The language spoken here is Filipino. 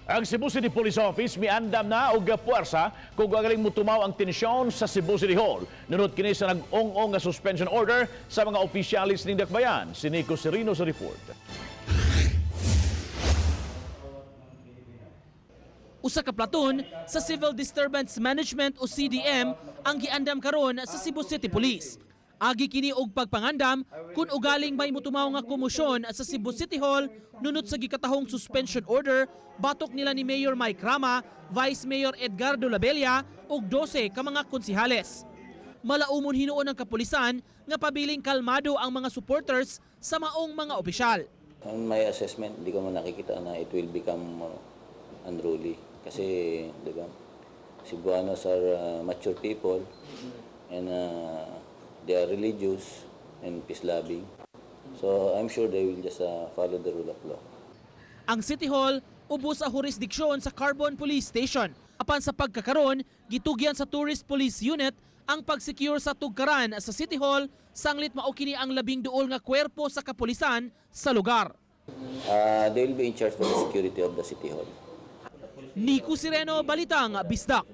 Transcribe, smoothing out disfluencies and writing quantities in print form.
Ang Cebu City Police Office miandam na og puwersa kung gagaling mutumaw ang tensyon sa Cebu City Hall. Nunod kini sa nag-ong-ong nga suspension order sa mga opisyalis ning dakbayan. Si Nico Serino sa report. Usa ka platon sa Civil Disturbance Management o CDM ang giandam karon sa Cebu City Police. Agi kini og pagpangandam kung ugaling may mutumaw nga komosyon sa Cebu City Hall nunod sa gikatahong suspension order batok nila ni Mayor Mike Rama, Vice Mayor Edgardo Labella ug 12 ka mga konsihales. Malaumon hinuon ng kapulisan nga pabiling kalmado ang mga supporters sa maong mga opisyal. On my assessment, hindi ko man nakikita na it will become unruly. Kasi, di ba, Cebuanos are mature people and they are religious and peace-loving. So I'm sure they will just follow the rule of law. Ang City Hall ubos sa jurisdiksyon sa Carbon Police Station. Apan sa pagkakaron, gitugyan sa Tourist Police Unit ang pag-secure sa tugkaran sa City Hall sanglit mao kini ang 12 nga kwerpo sa kapulisan sa lugar. They will be in charge for the security of the City Hall. Nico Sereno, Balitang Bisdak.